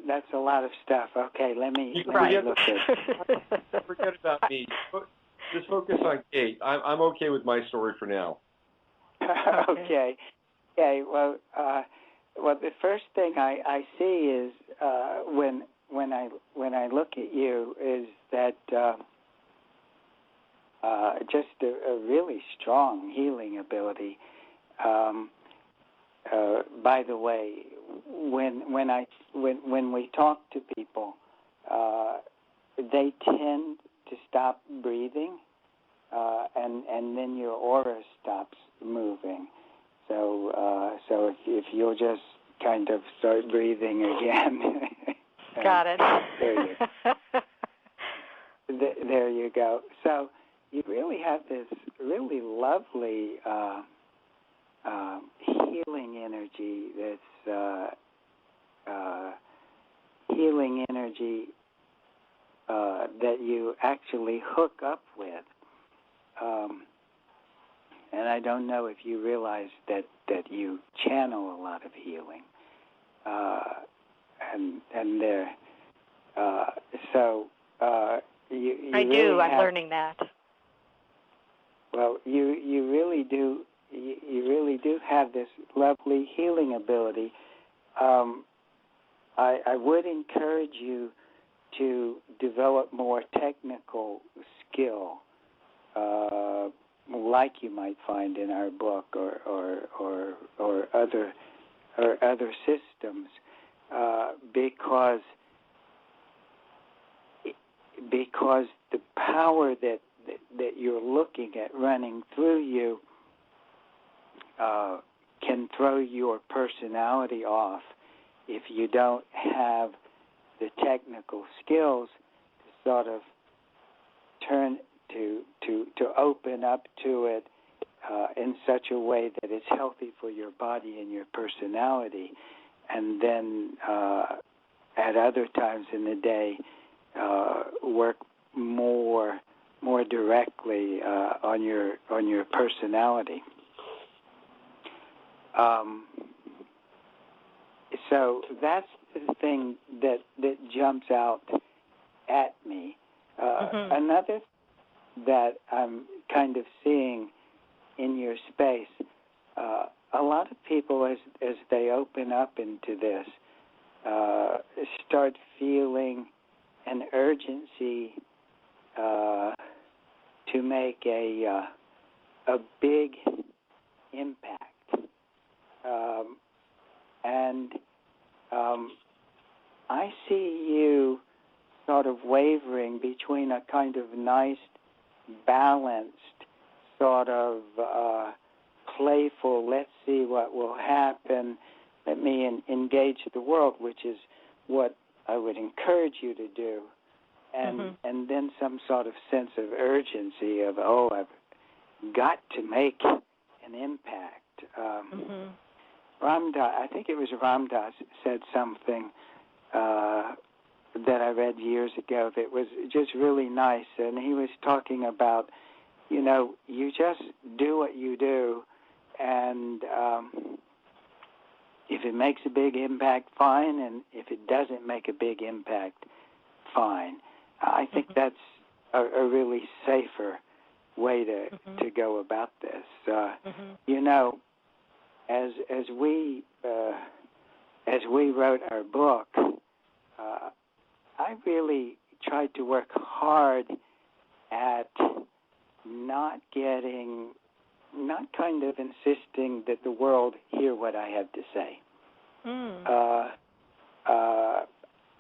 that's a lot of stuff. Okay, let me look at. Forget about me. Just focus on Kate. I'm okay with my story for now. Okay. Well, the first thing I see is when I look at you is that just a really strong healing ability. By the way, when we talk to people, they tend to stop breathing, and then your aura stops moving. So if you'll just kind of start breathing again. Got it. There you go. So you really have this really lovely healing energy. That's healing energy that you actually hook up with. And I don't know if you realize that you channel a lot of healing. And there. So you I do. Really I'm learning that. Well, you really do. You really do have this lovely healing ability. I would encourage you to develop more technical skill, like you might find in our book or other systems, because the power that you're looking at running through you can throw your personality off if you don't have the technical skills to sort of turn to open up to it in such a way that it's healthy for your body and your personality, and then at other times in the day work more directly on your personality. So that's the thing that jumps out at me. Another that I'm kind of seeing in your space, a lot of people as they open up into this start feeling an urgency to make a big impact. And I see you sort of wavering between a kind of nice, balanced, sort of playful, let's see what will happen, let me engage the world, which is what I would encourage you to do, and then some sort of sense of urgency of, I've got to make an impact. Ramdas, I think it was Ramdas, said something that I read years ago that was just really nice, and he was talking about, you just do what you do, and if it makes a big impact, fine, and if it doesn't make a big impact, fine. I think that's a really safer way to go about this. As we wrote our book, I really tried to work hard at not kind of insisting that the world hear what I have to say.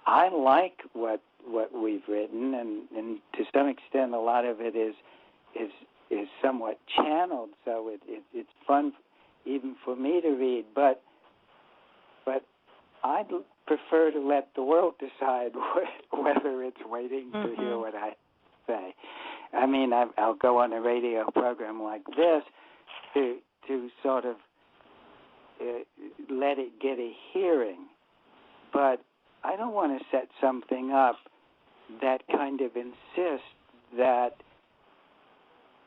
I like what we've written, and to some extent, a lot of it is somewhat channeled, so it's fun even for me to read. But I'd prefer to let the world decide whether it's waiting to hear what I say. I mean, I'll go on a radio program like this to sort of let it get a hearing, but I don't want to set something up that kind of insists that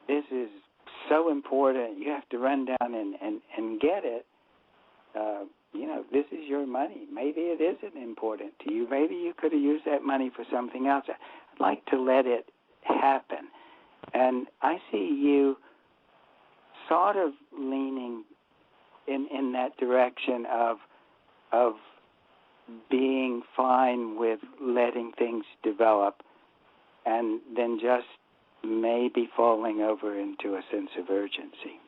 this is so important, you have to run down and get it. This is your money. Maybe it isn't important to you. Maybe you could have used that money for something else. I'd like to let it happen. And I see you sort of leaning in that direction of being fine with letting things develop and then just maybe falling over into a sense of urgency.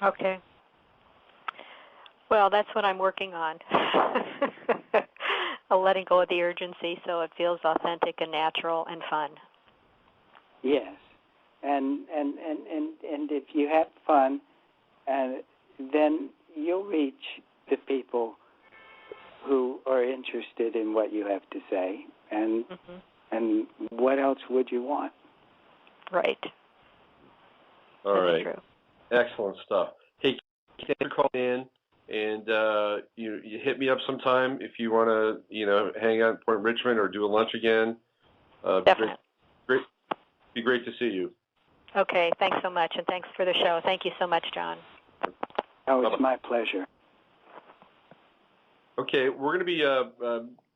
Okay. Well, that's what I'm working on. Letting go of the urgency so it feels authentic and natural and fun. Yes. And if you have fun, then you'll reach the people who are interested in what you have to say. And what else would you want? Right. All That's right. true. Excellent stuff. Hey, thanks for calling in, and you hit me up sometime if you want to, hang out in Point Richmond or do a lunch again. Definitely. Be great to see you. Okay. Thanks so much, and thanks for the show. Thank you so much, John. Oh, it's my pleasure. Okay, we're going to be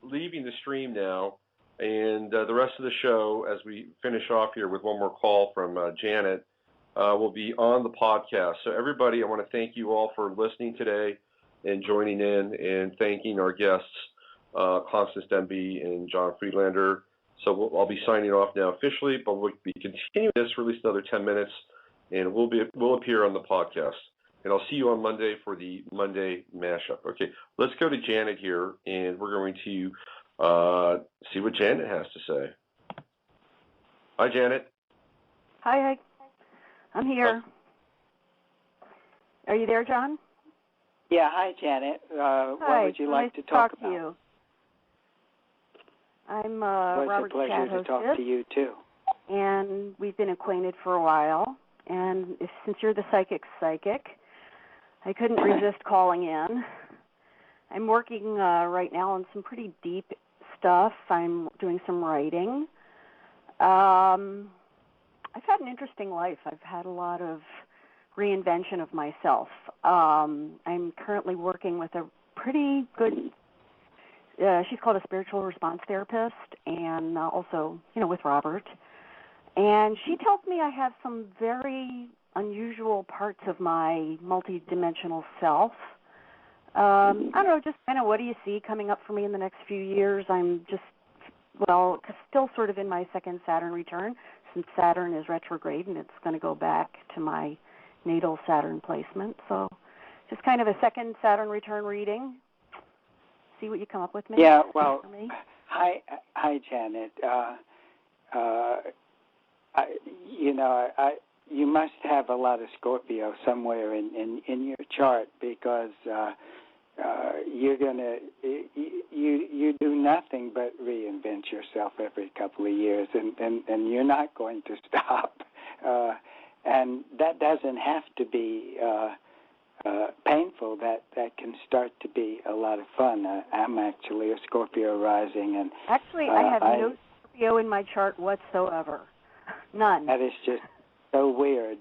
leaving the stream now, and the rest of the show, as we finish off here with one more call from Janet, will be on the podcast. So everybody, I want to thank you all for listening today and joining in, and thanking our guests, Constance Denby and John Friedlander. So I'll be signing off now officially, but we'll be continuing this for at least another 10 minutes, and we'll appear on the podcast. And I'll see you on Monday for the Monday mashup. Okay, let's go to Janet here, and we're going to see what Janet has to say. Hi, Janet. Hi, I'm here. Are you there, John? Yeah, hi, Janet. What would you like to talk about? To you. I'm It's Robert's a pleasure to talk to you, too. And we've been acquainted for a while. And since you're the psychic, I couldn't resist calling in. I'm working right now on some pretty deep stuff. I'm doing some writing. I've had an interesting life. I've had a lot of reinvention of myself. I'm currently working with a pretty good, she's called a spiritual response therapist, and also, with Robert. And she tells me I have some very unusual parts of my multidimensional self. I don't know, just kind of what do you see coming up for me in the next few years? I'm just, still sort of in my second Saturn return, since Saturn is retrograde and it's going to go back to my natal Saturn placement. So just kind of a second Saturn return reading. See what you come up with, maybe. Yeah, well, hi, Janet. You must have a lot of Scorpio somewhere in your chart, because you're gonna you do nothing but reinvent yourself every couple of years, and you're not going to stop. And that doesn't have to be painful. That can start to be a lot of fun. I'm actually a Scorpio rising, and actually I have no Scorpio in my chart whatsoever. None. That is just so weird.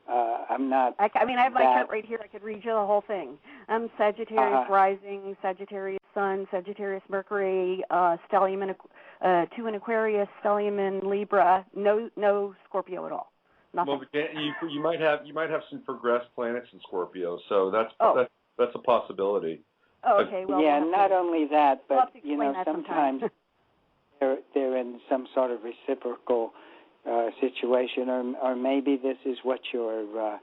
I'm not. I have my chart right here. I could read you the whole thing. I'm Sagittarius rising, Sagittarius sun, Sagittarius Mercury, stellium in 2 in Aquarius, stellium in Libra. No Scorpio at all. Nothing. Well, you might have some progressed planets in Scorpio, so that's a possibility. Oh, okay. Well, yeah, not only that, but sometimes they're in some sort of reciprocal situation, or maybe this is what your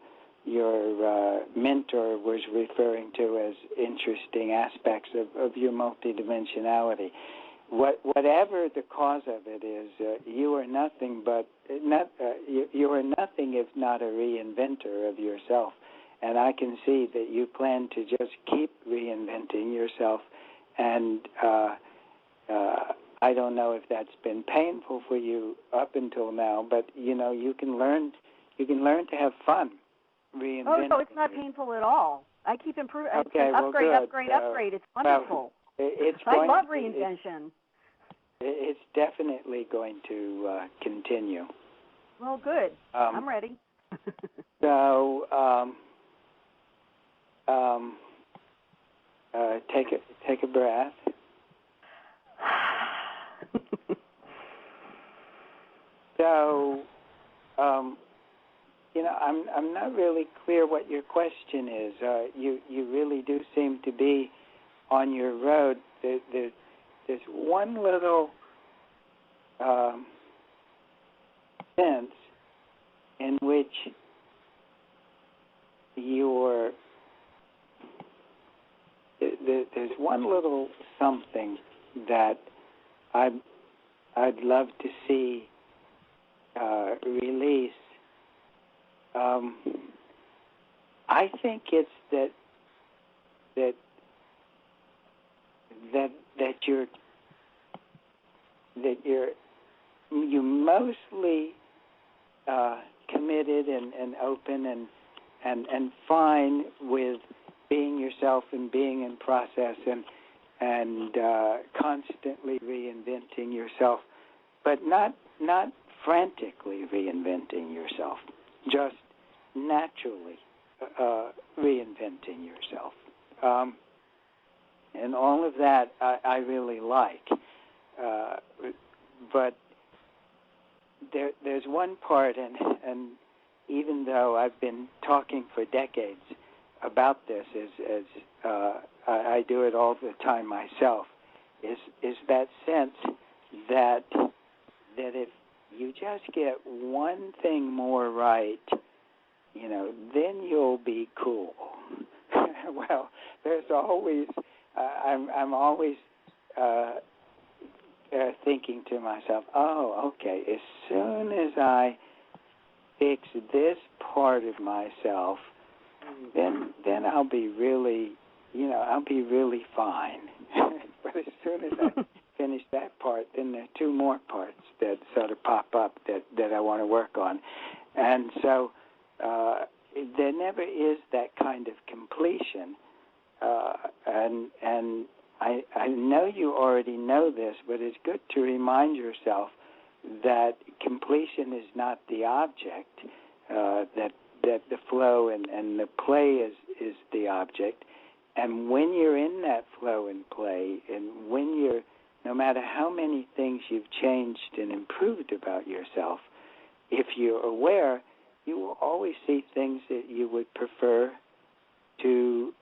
mentor was referring to as interesting aspects of your multidimensionality. Whatever the cause of it is, you are nothing you are nothing if not a reinventor of yourself. And I can see that you plan to just keep reinventing yourself. And I don't know if that's been painful for you up until now, but you can learn to have fun reinventing. Oh, so it's not painful at all. I keep improving. Okay, upgrade. It's wonderful. I love reinvention. It's definitely going to continue. Well, good. I'm ready. So take a breath. So, I'm not really clear what your question is. You really do seem to be on your road. There's one little sense in which there's one little something that I'd love to see release. I think it's that you're mostly committed and open and fine with being yourself and being in process and constantly reinventing yourself, but not frantically reinventing yourself, just naturally reinventing yourself. And all of that I really like. But there's one part, and even though I've been talking for decades about this, as I do it all the time myself, is that sense that if you just get one thing more right, then you'll be cool. Well, there's always I'm always thinking to myself, oh, okay, as soon as I fix this part of myself, then I'll be really, I'll be really fine. But as soon as I finish that part, then there are two more parts that sort of pop up that I want to work on. And so there never is that kind of completion. And I know you already know this, but it's good to remind yourself that completion is not the object, that the flow and the play is the object. And when you're in that flow and play, and when you're, no matter how many things you've changed and improved about yourself, if you're aware, you will always see things that you would prefer to,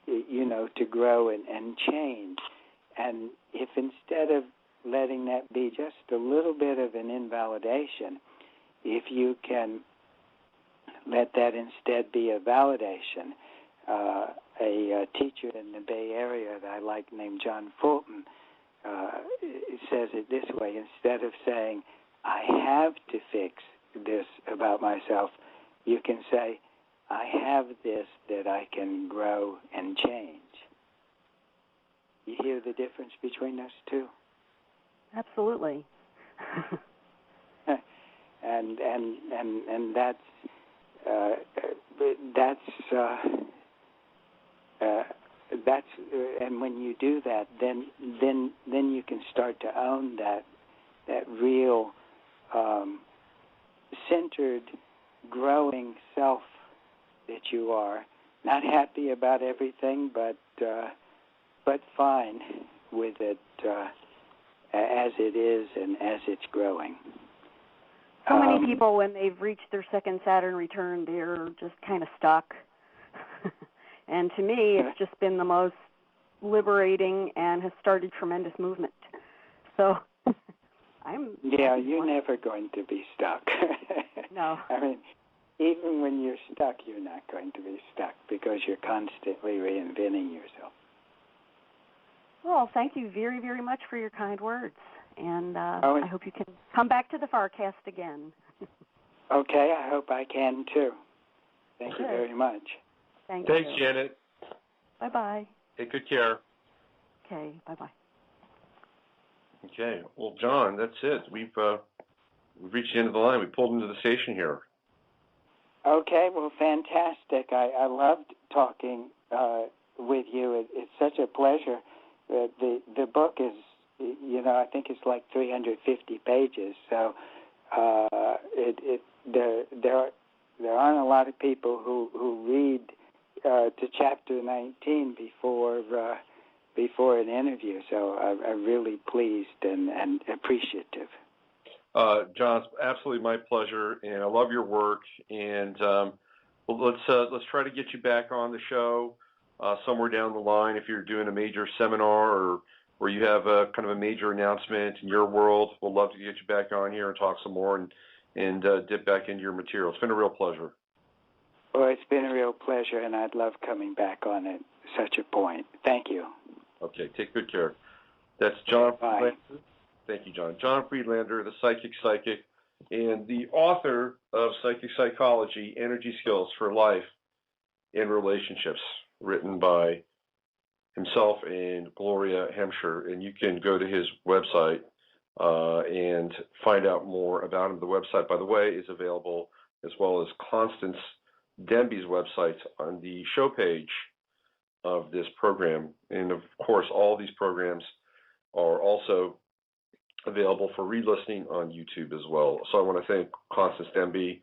to grow and change. And if instead of letting that be just a little bit of an invalidation, if you can let that instead be a validation. A teacher in the Bay Area that I like named John Fulton says it this way: instead of saying, I have to fix this about myself, you can say, I have this that I can grow and change. You hear the difference between those two? Absolutely. and that's and when you do that, then you can start to own that real centered, growing self that you are. Not happy about everything, but fine with it as it is and as it's growing. So many people, when they've reached their second Saturn return, they're just kind of stuck. And to me, it's just been the most liberating and has started tremendous movement. So you're never going to be stuck. No. I mean, even when you're stuck, you're not going to be stuck because you're constantly reinventing yourself. Well, thank you very, very much for your kind words. And I hope you can come back to the Farcast again. Okay, I hope I can too. Thank you very much. Thanks, Janet. Bye-bye. Take good care. Okay, bye-bye. Okay, well, John, that's it. We've reached the end of the line. We pulled into the station here. Okay, well, fantastic. I loved talking with you. It's such a pleasure. The book is, I think it's like 350 pages. So there aren't a lot of people who read to chapter 19 before an interview. So I'm really pleased and appreciative. John, it's absolutely my pleasure, and I love your work. And let's try to get you back on the show somewhere down the line if you're doing a major seminar or you have a kind of a major announcement in your world. We'll love to get you back on here and talk some more and dip back into your material. It's been a real pleasure. Well, it's been a real pleasure, and I'd love coming back on at such a point. Thank you. Okay, take good care. That's John. Bye. Thank you, John. John Friedlander, the Psychic, and the author of Psychic Psychology, Energy Skills for Life and Relationships, written by himself and Gloria Hemsher. And you can go to his website and find out more about him. The website, by the way, is available, as well as Constance Demby's website on the show page of this program. And of course, all these programs are also available for re-listening on YouTube as well. So I want to thank Constance Demby,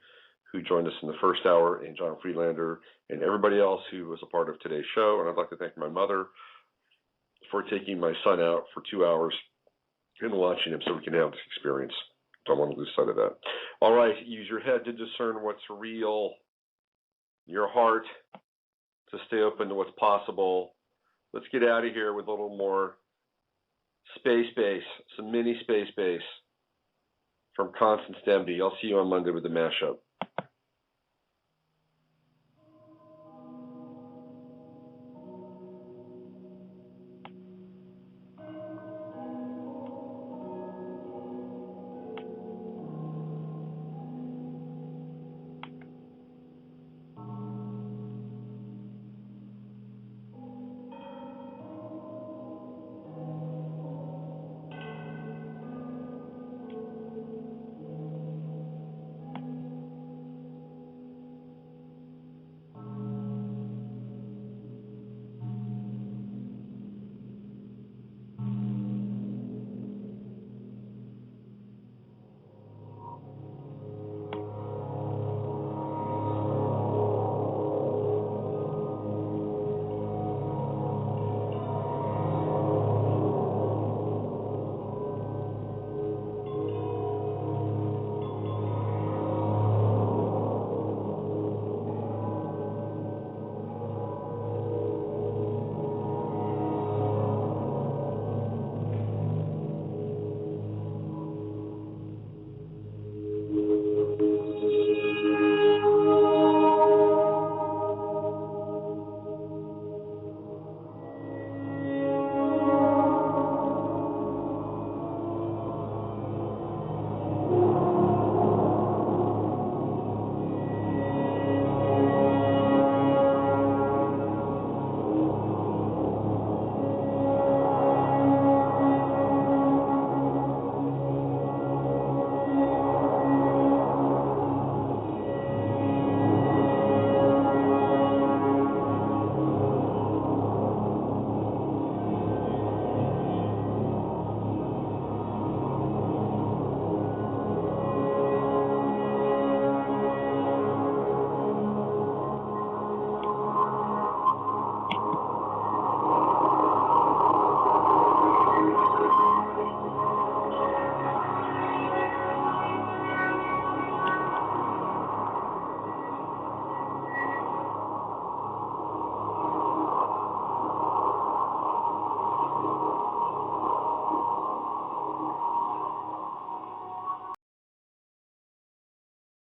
who joined us in the first hour, and John Friedlander, and everybody else who was a part of today's show. And I'd like to thank my mother for taking my son out for 2 hours and watching him so we can have this experience. Don't want to lose sight of that. All right, use your head to discern what's real, your heart to stay open to what's possible. Let's get out of here with a little more space base, some mini space base from Constance Demby. I'll see you on Monday with the mashup.